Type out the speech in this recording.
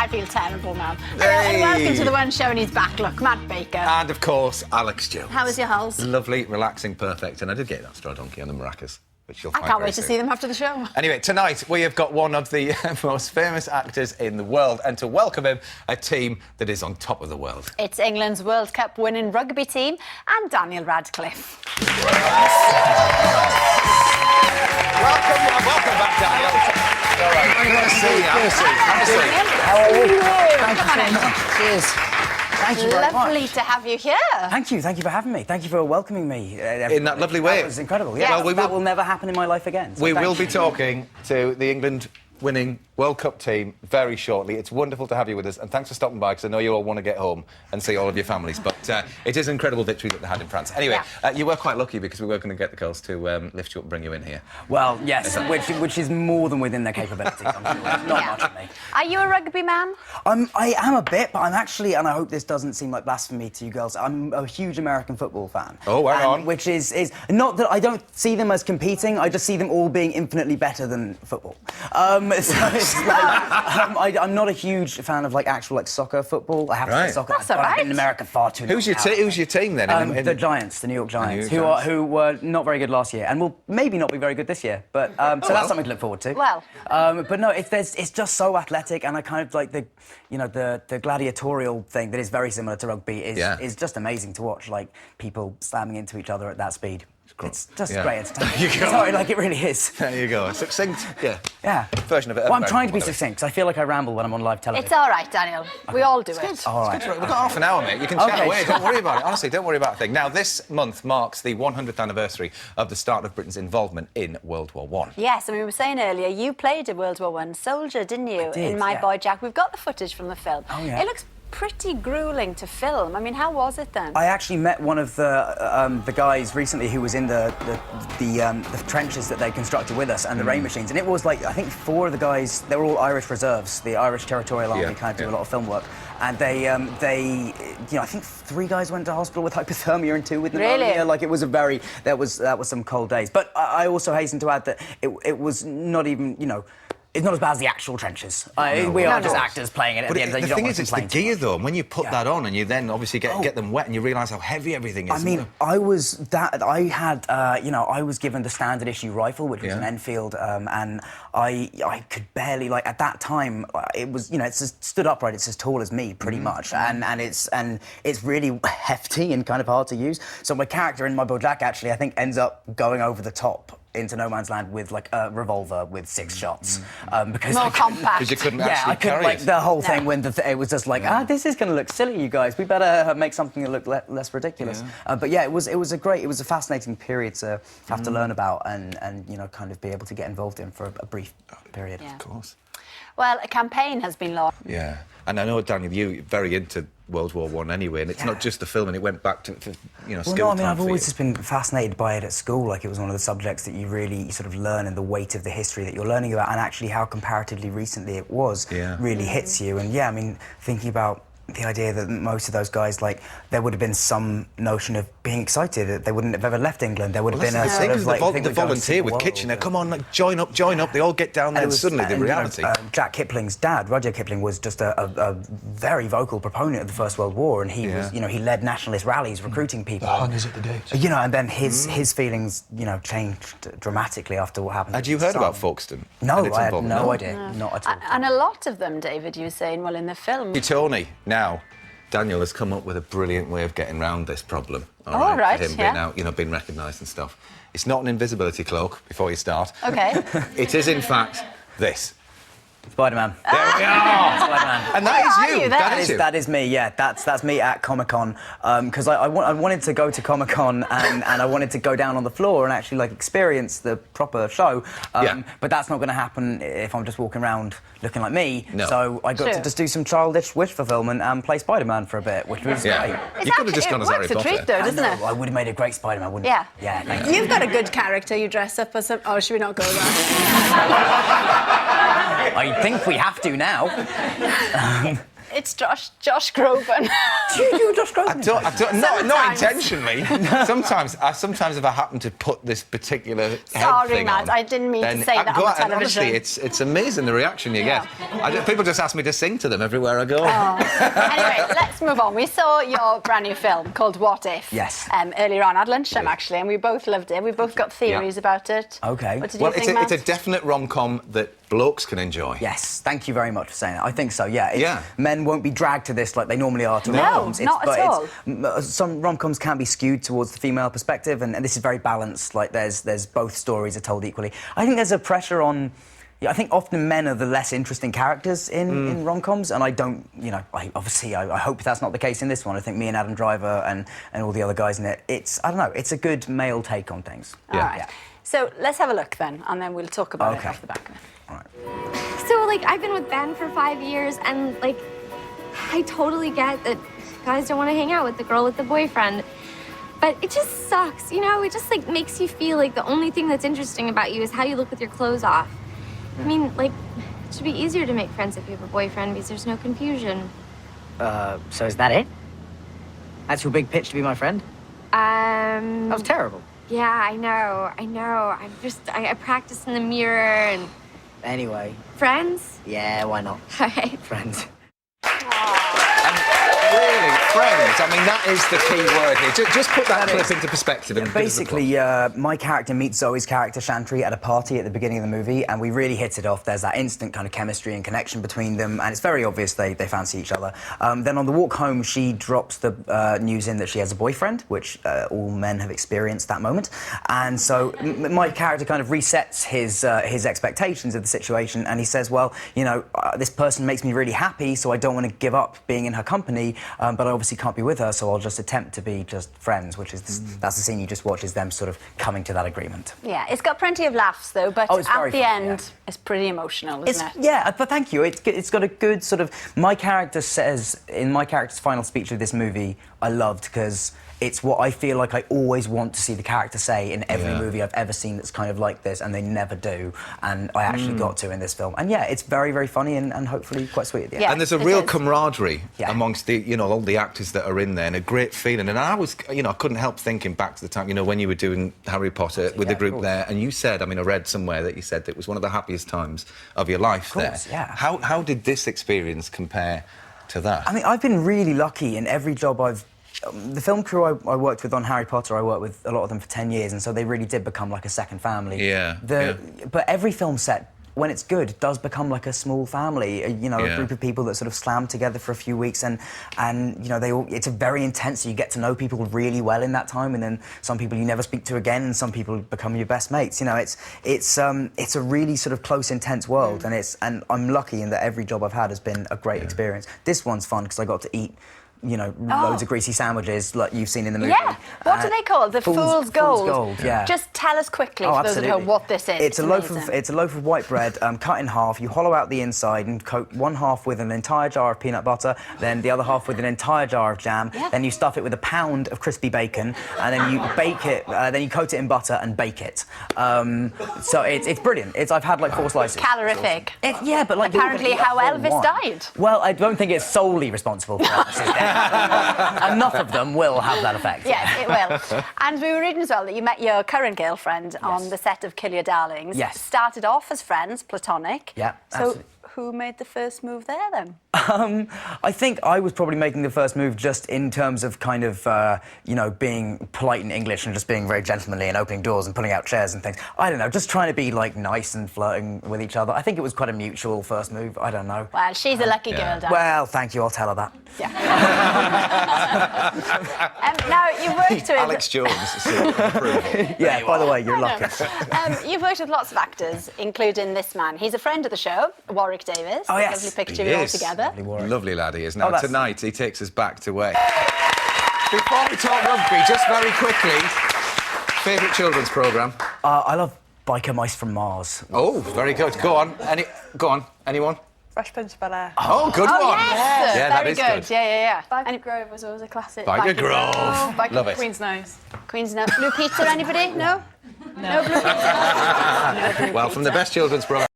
I feel terrible now. And welcome to the one showing his back look, Matt Baker. And, of course, Alex Jones. How was your hulls? Lovely, relaxing, perfect. And I did get that straw donkey on the maracas, which you'll find I can't very wait to soon. see them after the show. Anyway, tonight we have got one of the most famous actors in the world, and to welcome him, a team that is on top of the world. It's England's World Cup winning rugby team and Daniel Radcliffe. Welcome back, Daniel. All right, good to see you. Good to see you. How are you? Thank you very much. Cheers. Thank you very much. Lovely to have you here. Thank you for having me. Thank you for welcoming me. In that lovely way. That was incredible. Yeah, Well, that will never happen in my life again. So We thank will you. be talking to the England winning World Cup team very shortly. It's wonderful to have you with us, and thanks for stopping by, because I know you all want to get home and see all of your families, but it is an incredible victory that they had in France. Anyway, you were quite lucky, because we were going to get the girls to lift you up and bring you in here. Well, yes, which is more than within their capabilities. I'm sure. It's not much of me. Are you a rugby man? I am a bit, but I'm actually, and I hope this doesn't seem like blasphemy to you girls, I'm a huge American football fan. Oh, hang on. Which is not that I don't see them as competing, I just see them all being infinitely better than football. So it's like, I'm not a huge fan of actual soccer football. I have to say soccer. That's all right. I've been in America far too long. Who's your team then? The Giants, the New York Giants, New York who were not very good last year and will maybe not be very good this year. But so that's something to look forward to. Well. But no, it's just so athletic, and I kind of like the gladiatorial thing that is very similar to rugby is just amazing to watch. Like people slamming into each other at that speed. It's just great entertainment. There you go. Sorry, it really is. There you go. A succinct, yeah. version of it. Well, I'm trying to be succinct, because I feel like I ramble when I'm on live television. It's all right, Daniel. We all do it. All right. We've got half an hour, mate. You can chat away. Don't worry about it. Honestly, don't worry about a thing. Now, this month marks the 100th anniversary of the start of Britain's involvement in World War I. Yes, and we were saying earlier, you played a World War I soldier, didn't you? I did, in My Boy Jack. We've got the footage from the film. Oh, yeah. It looks pretty gruelling to film. I mean, how was it then? I actually met one of the guys recently who was in the trenches that they constructed with us and the rain machines, and it was I think 4 of the guys, they were all Irish reserves, the Irish Territorial Army, kind of do a lot of film work, and they I think 3 guys went to hospital with hypothermia and 2 with pneumonia. Really? It was that was some cold days. But I also hasten to add that it was not even it's not as bad as the actual trenches. We are just actors playing it at But the end of the day. the thing is, it's the gear, though. And when you put that on and you then obviously get them wet and you realise how heavy everything is. I mean, I was given the standard issue rifle, which was an Enfield, and I could barely, at that time, it was, it's stood upright, it's as tall as me, pretty much, and it's really hefty and kind of hard to use. So my character in My Boy Jack, actually, I think ends up going over the top into no man's land with a revolver with 6 shots, because more compact. Because you couldn't I actually couldn't carry it. the whole thing when it was just this is going to look silly, you guys. We better make something that look less ridiculous. But yeah, it was a fascinating period to have to learn about and kind of be able to get involved in for a brief period. Yeah. Of course. Well, a campaign has been launched. Yeah, and I know, Daniel, you're very into World War I anyway, and it's not just the film, and it went back to Well, no, I mean, I've always just been fascinated by it at school. It was one of the subjects that you really sort of learn, and the weight of the history that you're learning about, and actually how comparatively recently it was really hits you. And yeah, I mean, thinking about the idea that most of those guys, there would have been some notion of being excited. They wouldn't have ever left England. There would have been a sort of the volunteer with Kitchener. Come on, join up. They all get down there, and suddenly the reality. Jack Kipling's dad, Rudyard Kipling, was just a very vocal proponent of the First World War, and he was, he led nationalist rallies, recruiting people. The hunters at the gates. And then his feelings, changed dramatically after what happened. Had you heard about Folkestone? No, I had no idea. Not at all. And a lot of them, David, you were saying, well, in the film. Tony, now, Daniel has come up with a brilliant way of getting around this problem. All right, for him being being recognised and stuff. It's not an invisibility cloak, before you start. OK. It is, in fact, this. Spider-Man. There we are! Spider-Man. And that is you. That is me, yeah. That's me at Comic-Con. Because I wanted to go to Comic-Con and I wanted to go down on the floor and actually experience the proper show. But that's not going to happen if I'm just walking around looking like me. No. So I got to just do some childish wish fulfillment and play Spider-Man for a bit, which was great. You could have just gone as Harry Potter. It's a treat, though, doesn't it? I would have made a great Spider-Man, wouldn't Yeah. Yeah, thank you. You've got a good character. You dress up as Oh, should we not go there? I think we have to now. It's Josh Groban. Do you do Josh Groban? Not intentionally. sometimes if I happen to put this particular head Sorry, thing Matt, on, I didn't mean to say that on the television. Honestly, it's amazing the reaction you get. People just ask me to sing to them everywhere I go. Anyway, let's move on. We saw your brand new film called What If? Yes. Earlier on at lunchtime, actually, and we both loved it. We both got theories about it. Okay. What did you think, Matt? It's a definite rom-com that blokes can enjoy. Yes, thank you very much for saying that. I think so, yeah. Men won't be dragged to this like they normally are to rom-coms. No, not at all. Some rom-coms can be skewed towards the female perspective, and this is very balanced. Like, there's both stories are told equally. I think there's a pressure on... I think often men are the less interesting characters in rom-coms, and I don't, I hope that's not the case in this one. I think me and Adam Driver and all the other guys in it, I don't know, it's a good male take on things. All right. Yeah. So let's have a look then, and then we'll talk about it off the back of it. All right. So, I've been with Ben for 5 years, and, I totally get that guys don't want to hang out with the girl with the boyfriend. But it just sucks, It just, makes you feel like the only thing that's interesting about you is how you look with your clothes off. I mean, it should be easier to make friends if you have a boyfriend because there's no confusion. So is that it? That's your big pitch to be my friend? That was terrible. Yeah, I know. I practice in the mirror and... Anyway. Friends? Yeah, why not? All right. Friends. Really, friends. I mean, that is the key word here. Just put that clip into perspective. And basically, my character meets Zoe's character, Chantry, at a party at the beginning of the movie, and we really hit it off. There's that instant kind of chemistry and connection between them, and it's very obvious they fancy each other. Then on the walk home, she drops the news in that she has a boyfriend, which all men have experienced that moment. And so my character kind of resets his expectations of the situation, and he says, well, this person makes me really happy, so I don't want to give up being in her company, but I obviously can't be with her, so I'll just attempt to be just friends, which is that's the scene you just watch, is them sort of coming to that agreement. Yeah, it's got plenty of laughs though, but at the end, it's pretty emotional, isn't it? Yeah, but thank you. It's got a good sort of... My character says, in my character's final speech of this movie, I loved, because it's what I feel like I always want to see the character say in every movie I've ever seen that's kind of like this, and they never do, and I actually got to in this film. And yeah, it's very, very funny and hopefully quite sweet at the end. Yeah, and there's a real camaraderie amongst the, all the actors that are in there, and a great feeling. And I was, I couldn't help thinking back to the time, when you were doing Harry Potter with the group there, and you said, I read somewhere that you said that it was one of the happiest times of your life there. Yeah. How did this experience compare to that? I've been really lucky in every job I've... the film crew I worked with on Harry Potter, I worked with a lot of them for 10 years, and so they really did become like a second family. But every film set, when it's good, does become like a small family, a group of people that sort of slam together for a few weeks, and it's a very intense, you get to know people really well in that time, and then some people you never speak to again, and some people become your best mates. It's a really sort of close, intense world, and I'm lucky in that every job I've had has been a great experience. This one's fun because I got to eat loads of greasy sandwiches like you've seen in the movie. Yeah. What do they call it? The Fool's Gold. Fool's Gold, yeah. Just tell us quickly, for those at home, what this is. It's a loaf of white bread cut in half. You hollow out the inside and coat one half with an entire jar of peanut butter, then the other half with an entire jar of jam. Yeah. Then you stuff it with a pound of crispy bacon, and then you bake it. Then you coat it in butter and bake it. So it's brilliant. I've had like 4 slices. Calorific. Yeah, but like apparently how Elvis died. Well, I don't think it's solely responsible for Elvis's death. Enough of them will have that effect. Yes, it will. And we were reading as well that you met your current girlfriend on the set of Kill Your Darlings. Yes. Started off as friends, platonic. Yeah, so absolutely. Who made the first move there, then? I think I was probably making the first move just in terms of kind of, being polite in English and just being very gentlemanly and opening doors and pulling out chairs and things. I don't know, just trying to be, nice and flirting with each other. I think it was quite a mutual first move. I don't know. Well, she's a lucky girl, Dan. Well, thank you. I'll tell her that. Yeah. Now, you worked with... Alex Jones, yeah, by the way, you're lucky. You've worked with lots of actors, including this man. He's a friend of the show, Warwick Davis. Oh, yes. Lovely picture you all together. Lovely lad he is. Now, tonight, he takes us back to Wales. Before we talk rugby, just very quickly, favourite children's programme? I love Biker Mice from Mars. Oh, very good. Go on. Anyone? Fresh Prince of Bel-Air. Oh, good one. Yes. Yeah, very good. Yeah. Biker Grove was always a classic. Biker Grove. Love it. Queen's Nose. Queen's Nose. Blue Pizza, anybody? No? No blue pizza? Well, from the best children's programme.